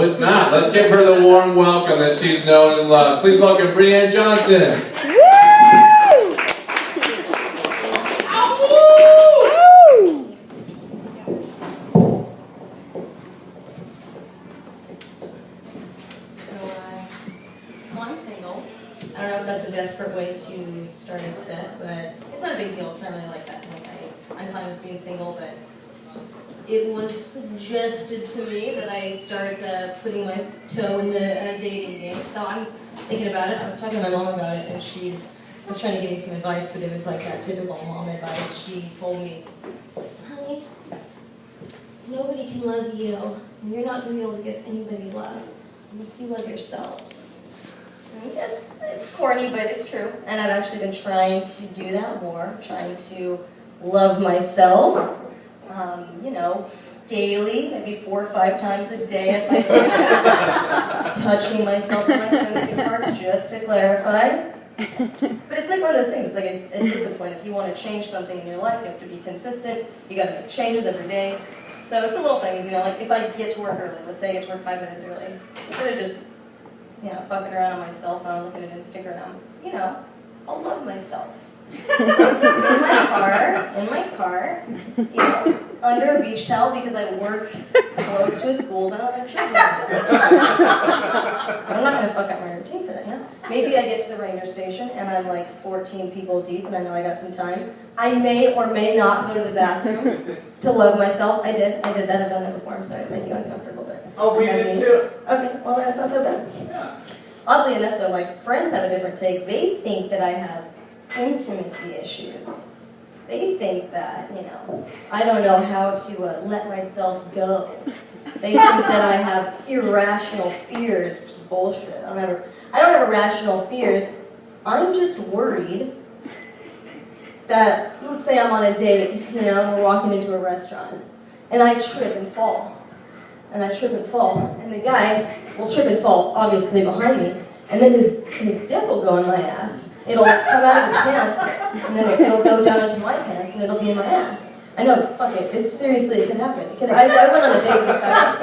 it's not. Let's give her the warm welcome that she's known and loved. Please welcome Brianne Johnson. So I'm single. I don't know if that's a desperate way to start a set, but it's not a big deal. It's not really like that. I'm fine with being single, but it was suggested to me that I start putting my toe in the dating game. So I'm thinking about it. I was talking to my mom about it, and she was trying to give me some advice, but it was like that typical mom advice. She told me, honey, nobody can love you, and you're not going to be able to give anybody love unless you love yourself. It's corny, but it's true. And I've actually been trying to do that more, trying to love myself, daily, maybe 4 or 5 times a day if I can. Touching myself with my swimsuit parts, just to clarify. But it's like one of those things, it's like a discipline. If you want to change something in your life, you have to be consistent. You got to make changes every day. So it's the little things, like if I get to work early, let's say I get to work 5 minutes early, instead of just fucking around on my cell phone, looking at Instagram, I'll love myself. in my car, under a beach towel because I work close to a school zone. I'm not going to fuck up my routine for that, Maybe I get to the ranger station and I'm like 14 people deep and I know I got some time. I may or may not go to the bathroom to love myself. I did that. I've done that before. I'm sorry to make you uncomfortable, but oh, we did too. Okay, well that's not so bad. Yeah. Oddly enough, though, my friends have a different take. They think that I have intimacy issues. They think that, I don't know how to let myself go. They think that I have irrational fears, which is bullshit. I don't have irrational fears. I'm just worried that, let's say I'm on a date, we're walking into a restaurant, and I trip and fall. And the guy will trip and fall, obviously, behind me. And then his dick will go in my ass. It'll come out of his pants, and then it'll go down into my pants, and it'll be in my ass. I know, fuck it. It can happen. I went on a date with this guy once,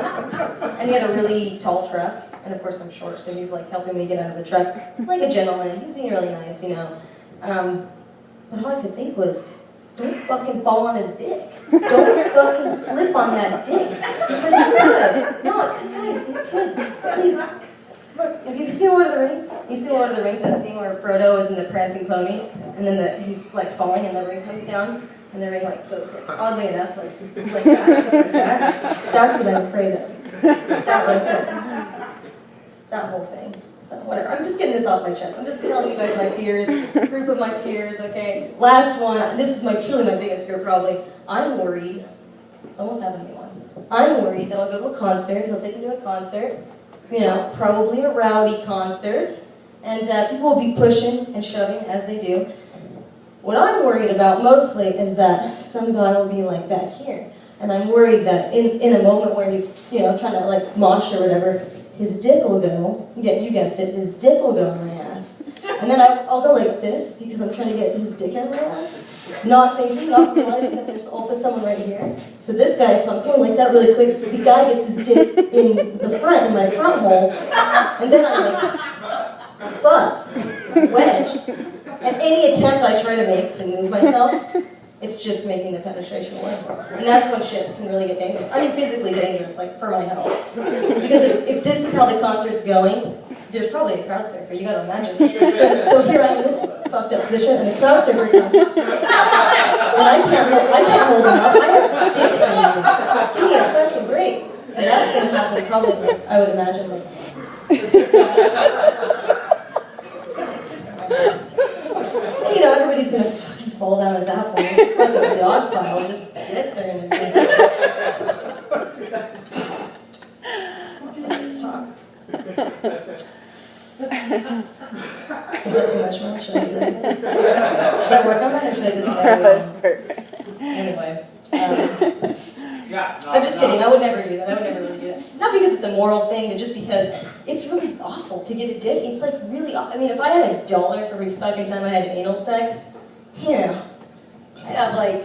and he had a really tall truck, and of course I'm short, so he's like helping me get out of the truck, like a gentleman. He's being really nice, But all I could think was, don't fucking fall on his dick. Don't fucking slip on that dick. Because you could. No, guys, you could. Please. Look, have you seen Lord of the Rings? You've seen Lord of the Rings, that scene where Frodo is in the prancing pony, and then he's like falling, and the ring comes down, and the ring like goes like, oddly enough, like that, just like that. That's what I'm afraid of. That right there. That whole thing. So whatever. I'm just getting this off my chest. I'm just telling you guys my fears, group of my peers. Okay. Last one. This is truly my biggest fear, probably. I'm worried. It's almost happened to me once. I'm worried that I'll go to a concert. He'll take me to a concert. Probably a rowdy concert, and people will be pushing and shoving as they do. What I'm worried about mostly is that some guy will be like back here, and I'm worried that in a moment where he's trying to like mosh or whatever, his dick will go. Yeah, you guessed it. His dick will go in my ass, and then I'll go like this because I'm trying to get his dick in my ass. Not realizing that there's also someone right here. So I'm going like that really quick. The guy gets his dick in my front hole, and then I'm like, fucked, wedged. And any attempt I try to make to move myself, it's just making the penetration worse. And that's when shit can really get dangerous. I mean, physically dangerous, like for my health. Because if this is how the concert's going, there's probably a crowd surfer, you gotta imagine. So here I am in this fucked up position, and the crowd surfer comes. And I can't hold him up. I have dicks in me. Give me a fucking break. So that's gonna happen probably, I would imagine. And everybody's gonna fucking fall down at that point. It's a fucking dog pile, just dicks are gonna be. What's my next talk? Is that too much, Mom? Should I do that? Should I work on that, or should I just That was perfect. Anyway, I'm just kidding. I would never do that. I would never really do that. Not because it's a moral thing, but just because it's really awful to get a dick. It's like really. I mean, if I had $1 for every fucking time I had anal sex, I'd have like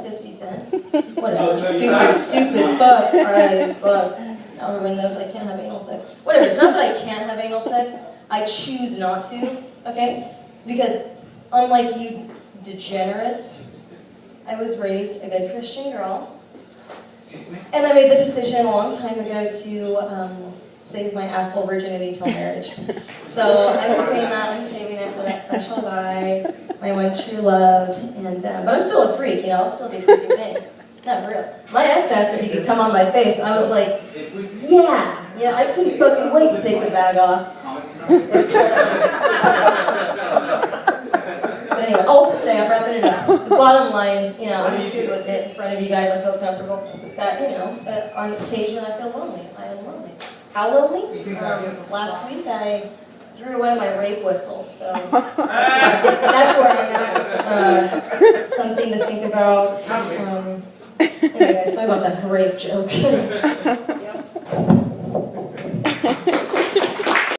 50 cents. Whatever. Stupid fuck. Alright, fuck. Now everyone knows I can't have anal sex. Whatever, it's not that I can't have anal sex, I choose not to, okay? Because unlike you degenerates, I was raised a good Christian girl. And I made the decision a long time ago to save my asshole virginity till marriage. So I've been doing that, I'm saving it for that special guy, my one true love, and but I'm still a freak, I'll still do freaky things. No, for real. My ex asked if he could come on my face, and I was like, yeah, I couldn't fucking wait to take the bag off. But anyway, all to say, I'm wrapping it up. The bottom line, I'm just here to admit in front of you guys, I feel comfortable that, on occasion I feel lonely. I am lonely. How lonely? Last week I threw away my rape whistle, so that's where I'm at. Something to think about. Anyway, sorry about that rape joke. Yep.